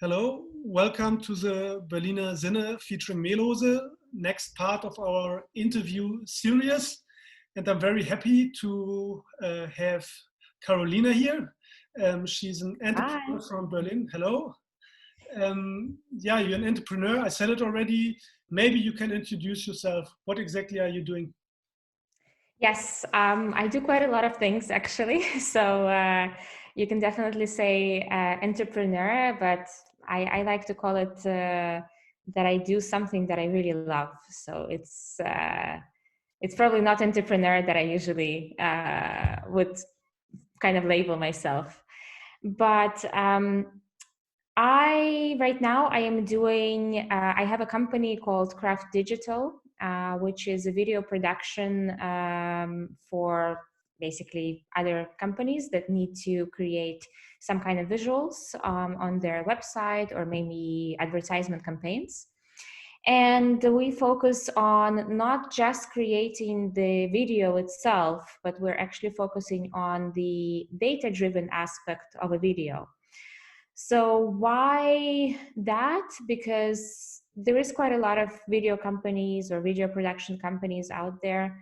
Hello, welcome to the Berliner Zinner featuring Mehlhose, next part of our interview series. And I'm very happy to have Karolina here. She's an entrepreneur Hi. from Berlin. Hello. Yeah, you're an entrepreneur. I said it already. Maybe you can introduce yourself. What exactly are you doing? Yes, I do quite a lot of things actually. So you can definitely say entrepreneur, but I like to call it that I do something that I really love. So it's probably not entrepreneur that I usually would kind of label myself. But right now I am doing, I have a company called Kraft Digital, which is a video production for basically other companies that need to create some kind of visuals on their website or maybe advertisement campaigns. And we focus on not just creating the video itself, but we're actually focusing on the data-driven aspect of a video. So why that? Because there is quite a lot of video companies or video production companies out there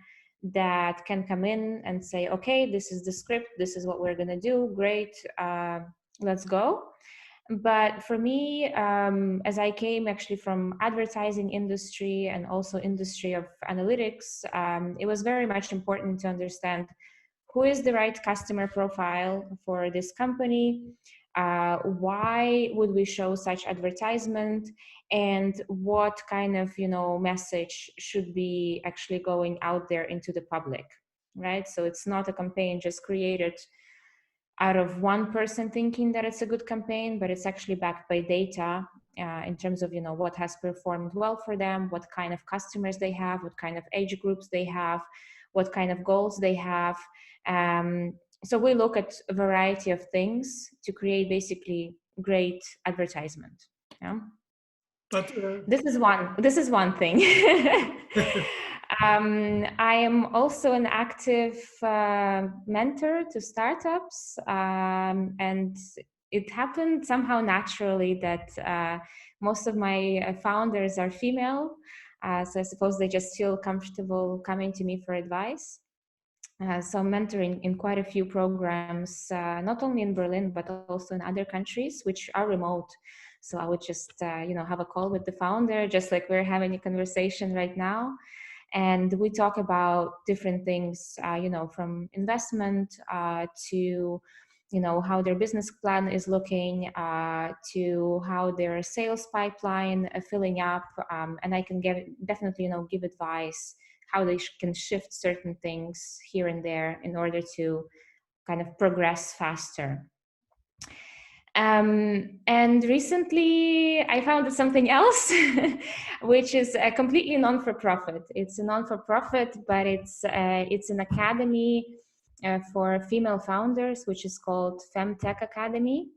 that can come in and say, okay, this is the script, this is what we're going to do, great, let's go. But for me, as I came actually from advertising industry and also industry of analytics, it was very much important to understand who is the right customer profile for this company, why would we show such advertisement, and what kind of message should be actually going out there into the public, right? So it's not a campaign just created out of one person thinking that it's a good campaign, but it's actually backed by data in terms of what has performed well for them, what kind of customers they have, what kind of age groups they have, what kind of goals they have. So we look at a variety of things to create basically great advertisement. Yeah. But This is one thing. I am also an active mentor to startups, and it happened somehow naturally that most of my founders are female. So I suppose they just feel comfortable coming to me for advice. So I'm mentoring in quite a few programs, not only in Berlin, but also in other countries, which are remote. So I would just, have a call with the founder, just like we're having a conversation right now. And we talk about different things, from investment to, how their business plan is looking, to how their sales pipeline filling up. And I can definitely, give advice how they can shift certain things here and there in order to kind of progress faster. And recently I found something else, which is a completely non-for-profit. It's a non-for-profit, but it's an academy for female founders, which is called Femtech Academy.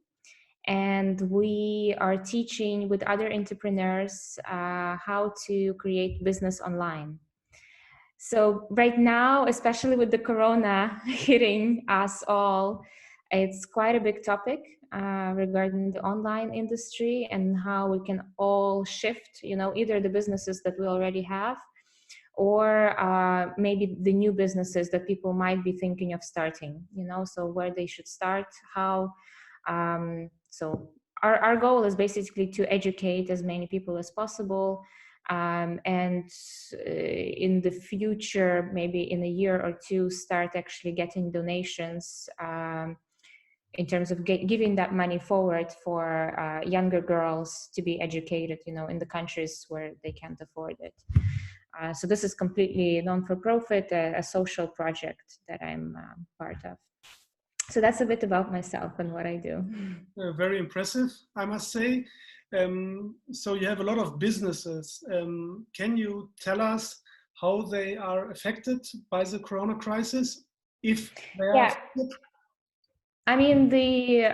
And we are teaching with other entrepreneurs how to create business online. So right now, especially with the corona hitting us all, it's quite a big topic regarding the online industry and how we can all shift, either the businesses that we already have or maybe the new businesses that people might be thinking of starting, so where they should start, how. So our goal is basically to educate as many people as possible. And in the future, maybe in a year or two, start actually getting donations in terms of giving that money forward for younger girls to be educated, in the countries where they can't afford it. So this is completely non-for-profit, a social project that I'm part of. So that's a bit about myself and what I do. very impressive, I must say. So you have a lot of businesses. Can you tell us how they are affected by the corona crisis, if they are affected? I mean, the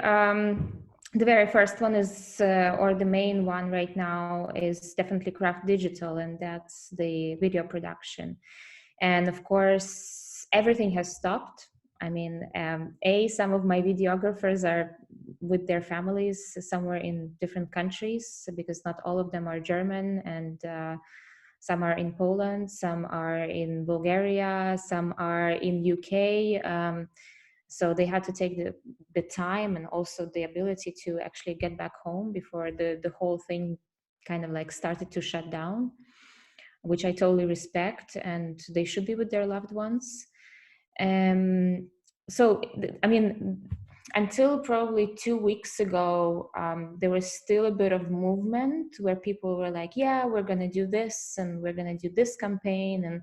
very first one is, or the main one right now is definitely Kraft Digital, and that's the video production. And of course, everything has stopped. I mean, some of my videographers are with their families somewhere in different countries, because not all of them are German, and some are in Poland, some are in Bulgaria, some are in UK. So they had to take the time and also the ability to actually get back home before the whole thing kind of like started to shut down, which I totally respect, and they should be with their loved ones. So, I mean, until probably 2 weeks ago, there was still a bit of movement where people were like, yeah, we're going to do this, and we're going to do this campaign, and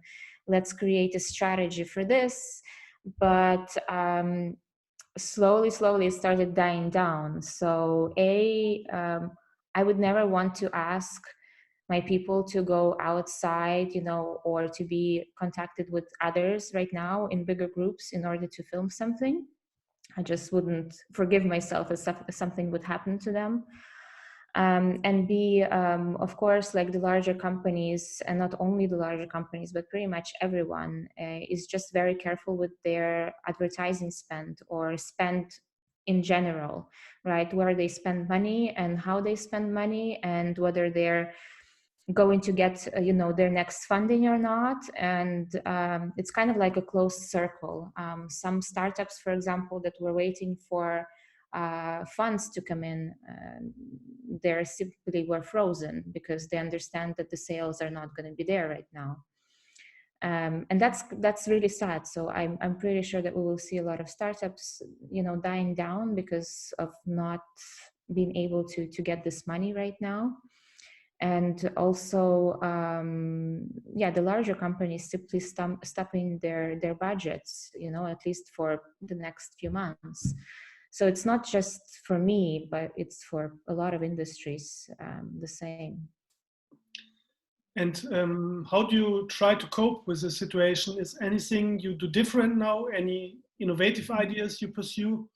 let's create a strategy for this. But slowly it started dying down. So I would never want to ask my people to go outside, or to be contacted with others right now in bigger groups in order to film something. I just wouldn't forgive myself if something would happen to them. And B, of course, like the larger companies, and not only the larger companies, but pretty much everyone is just very careful with their advertising spend, or spend in general, right? Where they spend money and how they spend money, and whether they're going to get their next funding or not. And it's kind of like a closed circle. Some startups, for example, that were waiting for funds to come in, they simply were frozen because they understand that the sales are not going to be there right now. And that's really sad. So I'm pretty sure that we will see a lot of startups dying down because of not being able to get this money right now. And also, the larger companies simply stopping their budgets, at least for the next few months. So it's not just for me, but it's for a lot of industries the same. And how do you try to cope with the situation? Is anything you do different now? Any innovative ideas you pursue?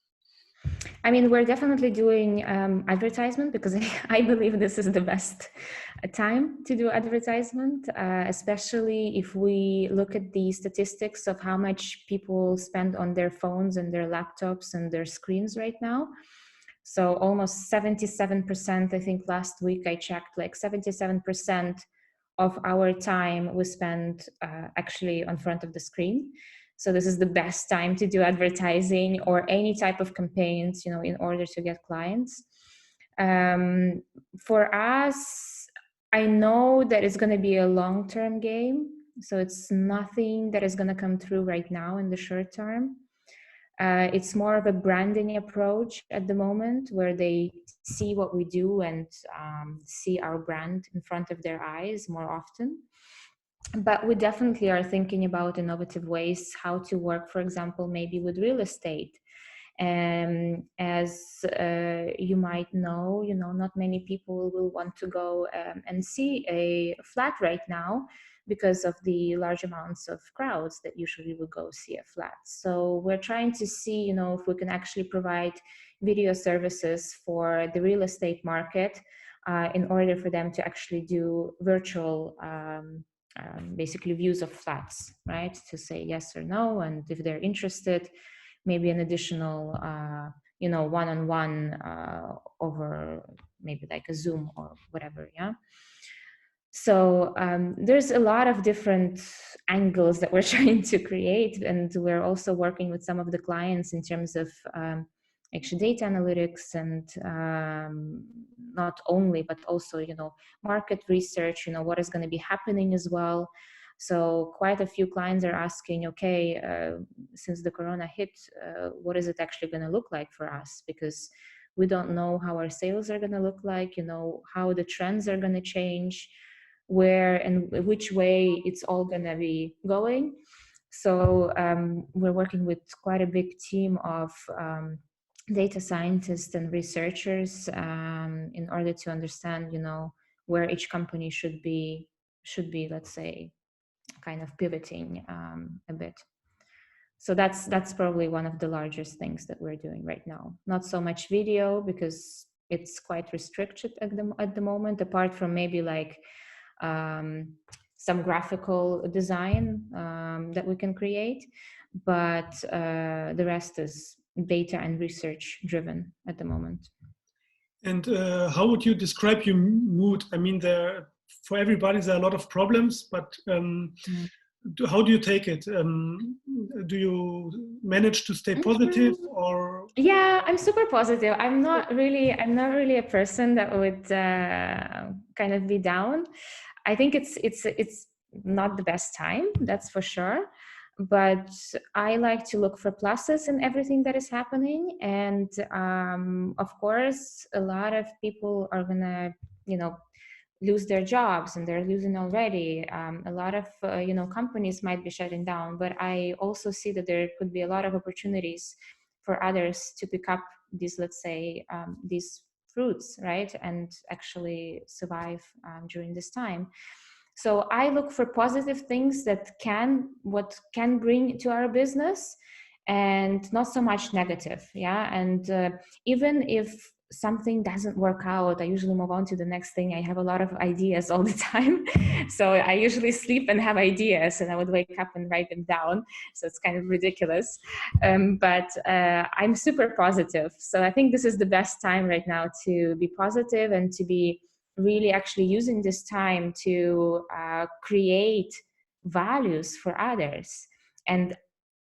I mean, we're definitely doing advertisement, because I believe this is the best time to do advertisement, especially if we look at the statistics of how much people spend on their phones and their laptops and their screens right now. So almost 77%, I think last week I checked, like 77% of our time we spend actually on front of the screen. So this is the best time to do advertising or any type of campaigns, in order to get clients. For us, I know that it's going to be a long-term game. So it's nothing that is going to come through right now in the short term. It's more of a branding approach at the moment, where they see what we do and see our brand in front of their eyes more often. But we definitely are thinking about innovative ways how to work, for example, maybe with real estate. As you might know, not many people will want to go and see a flat right now because of the large amounts of crowds that usually would go see a flat. So we're trying to see, if we can actually provide video services for the real estate market in order for them to actually do virtual basically views of flats, right? To say yes or no, and if they're interested, maybe an additional, one-on-one over maybe like a Zoom or whatever, yeah? So there's a lot of different angles that we're trying to create, and we're also working with some of the clients in terms of actually data analytics, and not only, but also, market research, what is going to be happening as well. So quite a few clients are asking, okay, since the corona hit, what is it actually going to look like for us? Because we don't know how our sales are going to look like, how the trends are going to change, where and which way it's all going to be going. So we're working with quite a big team of data scientists and researchers in order to understand, where each company should be, let's say, kind of pivoting a bit. So that's probably one of the largest things that we're doing right now. Not so much video, because it's quite restricted at the moment, apart from maybe like some graphical design that we can create, but the rest is data and research driven at the moment. And how would you describe your mood? I mean, for everybody there are a lot of problems, but how do you take it? Do you manage to stay positive, or? Yeah, I'm super positive. I'm not really a person that would kind of be down. I think it's not the best time, that's for sure. But I like to look for pluses in everything that is happening. And of course, a lot of people are gonna, lose their jobs, and they're losing already. A lot of companies might be shutting down, but I also see that there could be a lot of opportunities for others to pick up these, let's say, these fruits, right, and actually survive during this time. So I look for positive things that can bring to our business, and not so much negative. Yeah, and even if something doesn't work out, I usually move on to the next thing. I have a lot of ideas all the time. So I usually sleep and have ideas, and I would wake up and write them down. So it's kind of ridiculous. But I'm super positive. So I think this is the best time right now to be positive and to be really actually using this time to create values for others. And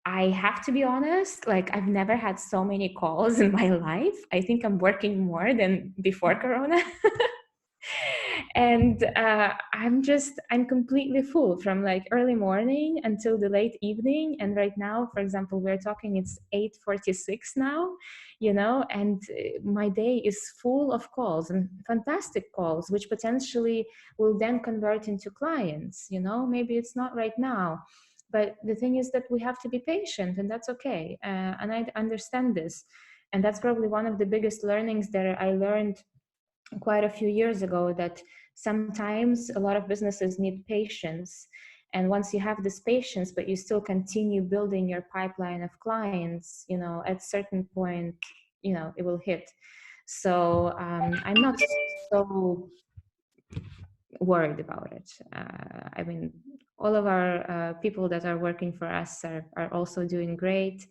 I have to be honest, like I've never had so many calls in my life. I think I'm working more than before Corona. And I'm completely full from like early morning until the late evening. And right now, for example, we're talking, it's 8:46 now, and my day is full of calls, and fantastic calls, which potentially will then convert into clients. Maybe it's not right now, but the thing is that we have to be patient, and that's okay. And I understand this. And that's probably one of the biggest learnings that I learned quite a few years ago, that sometimes a lot of businesses need patience. And once you have this patience, but you still continue building your pipeline of clients, at certain point, it will hit. So I'm not so worried about it. I mean, all of our people that are working for us are also doing great.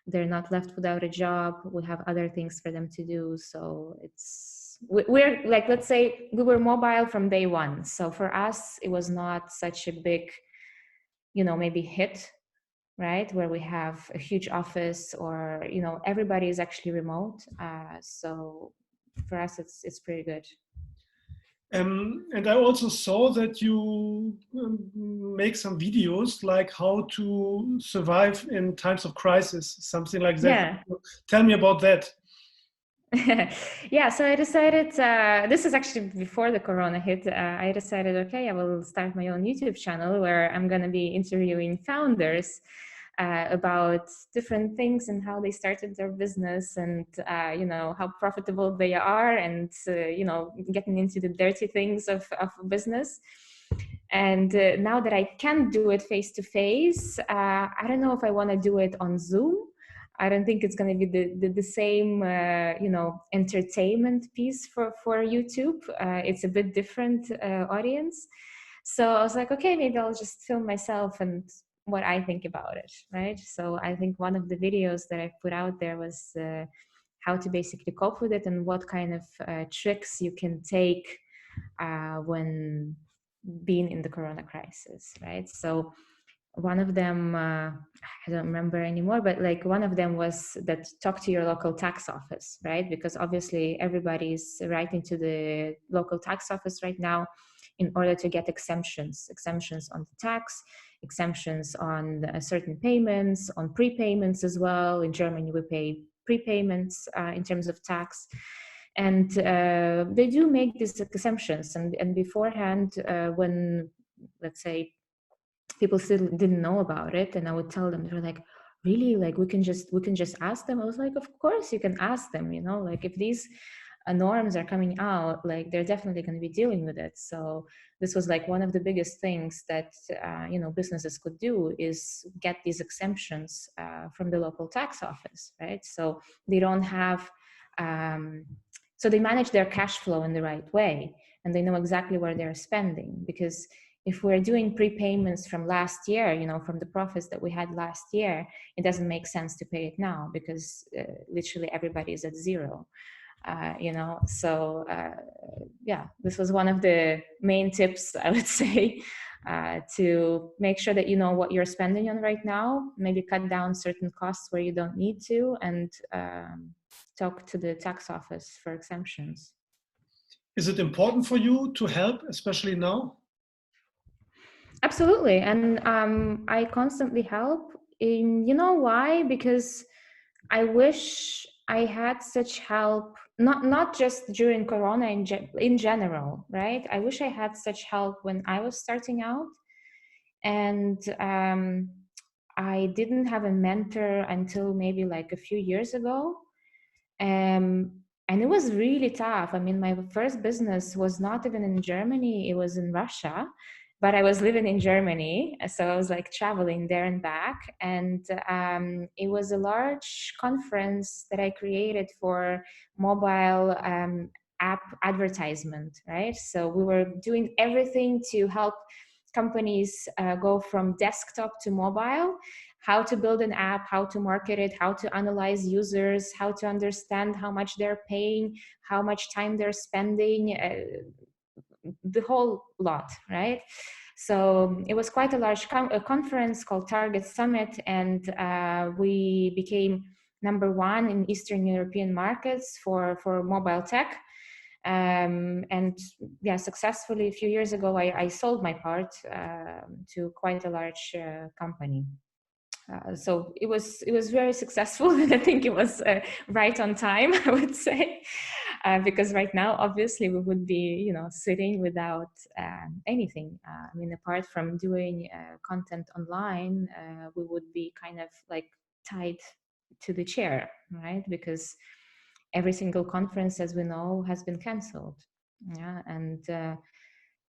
They're not left without a job. We have other things for them to do. So we're like, let's say we were mobile from day one. So for us, it was not such a big, maybe hit, right? Where we have a huge office, or, everybody is actually remote. So for us, it's pretty good. And I also saw that you make some videos like how to survive in times of crisis, something like that. Yeah. Tell me about that. Yeah, so I decided, this is actually before the Corona hit, I decided, okay, I will start my own YouTube channel where I'm going to be interviewing founders about different things and how they started their business, and how profitable they are, and getting into the dirty things of business. And now that I can do it face to face, I don't know if I want to do it on Zoom. I don't think it's going to be the same entertainment piece for YouTube. It's a bit different audience. So I was like, okay, maybe I'll just film myself and what I think about it, right? So I think one of the videos that I put out there was how to basically cope with it, and what kind of tricks you can take when being in the corona crisis, right? So one of them, I don't remember anymore, but like one of them was that talk to your local tax office, right? Because obviously everybody's writing to the local tax office right now in order to get exemptions on the tax, exemptions on certain payments, on prepayments as well. In Germany, we pay prepayments in terms of tax. And they do make these exemptions. And beforehand, when, let's say, people still didn't know about it, and I would tell them, they were like, really, like we can just ask them. I was like, of course you can ask them, like if these norms are coming out, like they're definitely going to be dealing with it. So this was like one of the biggest things that businesses could do, is get these exemptions from the local tax office, right? So they don't have so they manage their cash flow in the right way, and they know exactly where they're spending. Because if we're doing prepayments from last year, from the profits that we had last year, it doesn't make sense to pay it now because literally everybody is at zero. So this was one of the main tips, I would say, to make sure that you know what you're spending on right now, maybe cut down certain costs where you don't need to, and talk to the tax office for exemptions. Is it important for you to help, especially now? Absolutely. And I constantly help. You know why? Because I wish I had such help, not just during Corona in general, right? I wish I had such help when I was starting out. And I didn't have a mentor until maybe like a few years ago. And it was really tough. I mean, my first business was not even in Germany, it was in Russia, but I was living in Germany. So I was like traveling there and back. And it was a large conference that I created for mobile app advertisement, right? So we were doing everything to help companies go from desktop to mobile, how to build an app, how to market it, how to analyze users, how to understand how much they're paying, how much time they're spending, the whole lot, right? So it was quite a large conference called Target Summit, and we became #1 in Eastern European markets for mobile tech. And yeah, successfully a few years ago, I sold my part to quite a large company. So it was very successful, and I think it was right on time, I would say, because right now, obviously, we would be, sitting without anything. I mean, apart from doing content online, we would be kind of like tied to the chair, right? Because every single conference, as we know, has been canceled. Yeah, and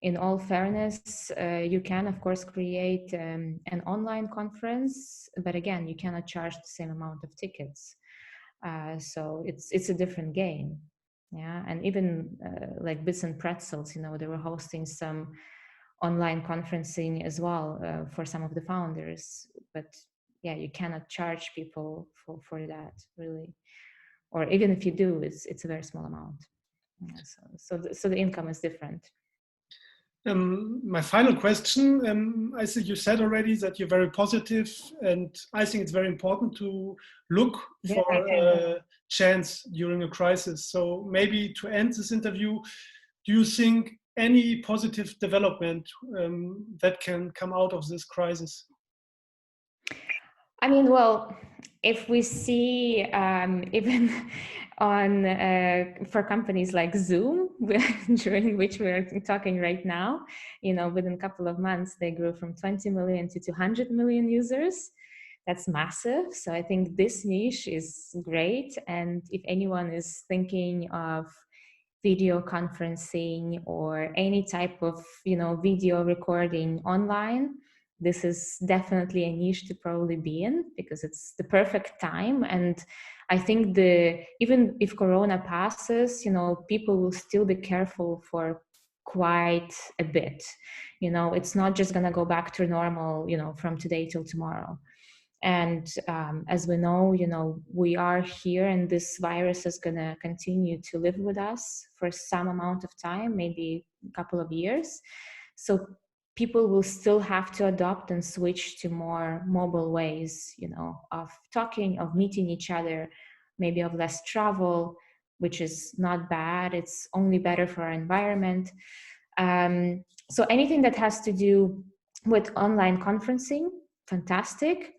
in all fairness, you can, of course, create an online conference, but again, you cannot charge the same amount of tickets. So it's a different game. Yeah, and even like Bits and Pretzels, they were hosting some online conferencing as well for some of the founders. But yeah, you cannot charge people for that, really. Or even if you do, it's a very small amount. Yeah, so the income is different. My final question, I think you said already that you're very positive, and I think it's very important to look for a chance during a crisis. So maybe to end this interview, do you think any positive development that can come out of this crisis? I mean, well, if we see even on for companies like Zoom, during which we're talking right now, within a couple of months, they grew from 20 million to 200 million users. That's massive. So I think this niche is great. And if anyone is thinking of video conferencing or any type of, video recording online, this is definitely a niche to probably be in, because it's the perfect time. And I think even if Corona passes, people will still be careful for quite a bit. It's not just going to go back to normal, from today till tomorrow. And as we know, we are here, and this virus is going to continue to live with us for some amount of time, maybe a couple of years. So people will still have to adopt and switch to more mobile ways, of talking, of meeting each other, maybe of less travel, which is not bad. It's only better for our environment. So anything that has to do with online conferencing, fantastic.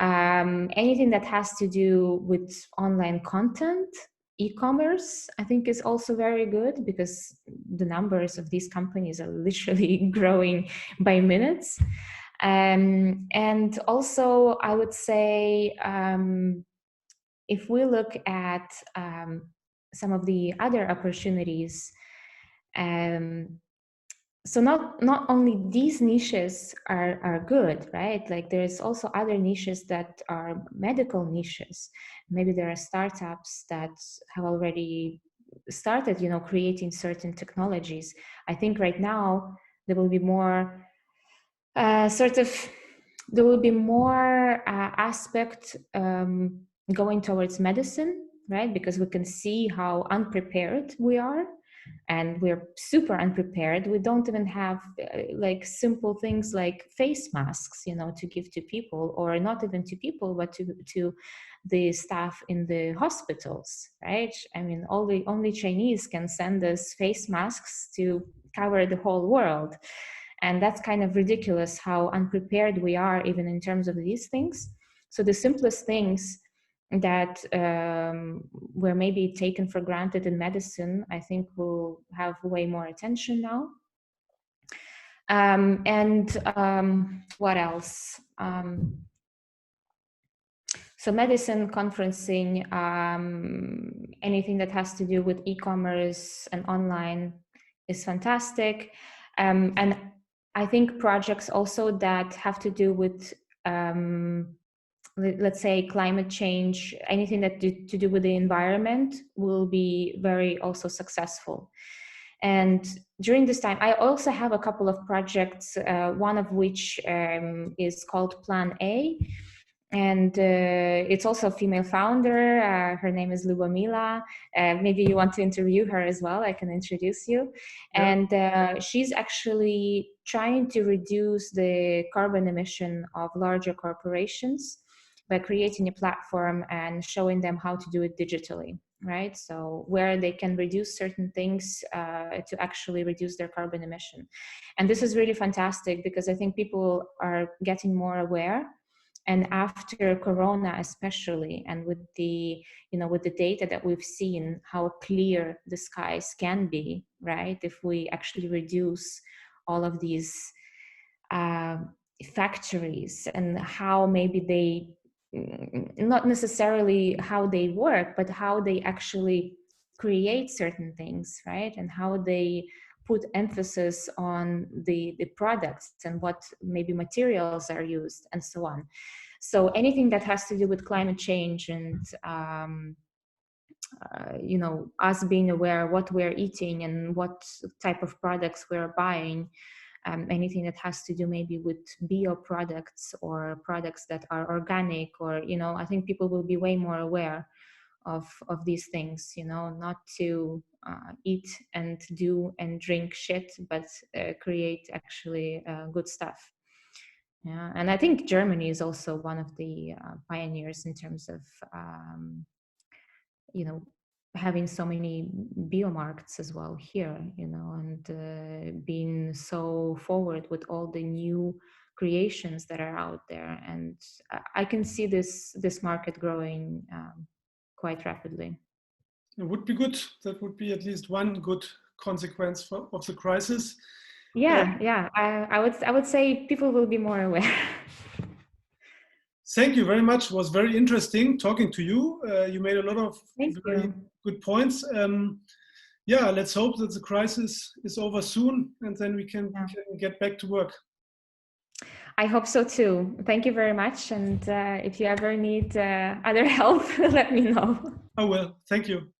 Anything that has to do with online content, e-commerce, I think is also very good, because the numbers of these companies are literally growing by minutes. And also, I would say, if we look at some of the other opportunities, so not only these niches are good, right? Like there's also other niches that are medical niches. Maybe there are startups that have already started, creating certain technologies. I think right now there will be more sort of there will be more aspect going towards medicine, right? Because we can see how unprepared we are, and we're super unprepared. We don't even have like simple things like face masks, you know, to give to people, or not even to people, but to the staff in the hospitals, right? I mean, only Chinese can send us face masks to cover the whole world. And that's kind of ridiculous how unprepared we are, even in terms of these things. So the simplest things that were maybe taken for granted in medicine, I think will have way more attention now. What else? So medicine, conferencing, anything that has to do with e-commerce and online is fantastic. And I think projects also that have to do with, let's say, climate change, anything that to do with the environment will be very also successful. And during this time, I also have a couple of projects, one of which is called Plan A. And it's also a female founder. Her name is Lubomila. Maybe you want to interview her as well. I can introduce you. Yeah. And she's actually trying to reduce the carbon emission of larger corporations by creating a platform and showing them how to do it digitally, right? So where they can reduce certain things to actually reduce their carbon emission. And this is really fantastic because I think people are getting more aware. And after Corona, especially, and with the, you know, with the data that we've seen, how clear the skies can be, right? If we actually reduce all of these factories and how maybe they, not necessarily how they work, but how they actually create certain things, right? And how they put emphasis on the products and what maybe materials are used and so on. So anything that has to do with climate change and you know, us being aware what we're eating and what type of products we're buying, anything that has to do maybe with bio products or products that are organic, or, you know, I think people will be way more aware of these things, you know, not to eat and do and drink shit, but create actually good stuff. Yeah, and I think Germany is also one of the pioneers in terms of, you know, having so many biomarkets as well here, you know, and being so forward with all the new creations that are out there. And I can see this market growing quite rapidly. It would be good. That would be at least one good consequence of the crisis. Yeah, yeah. I would say people will be more aware. Thank you very much. It was very interesting talking to you. You made a lot of very good points. Yeah, let's hope that the crisis is over soon and then we can get back to work. I hope so too. Thank you very much. And if you ever need other help, let me know. I will. Thank you.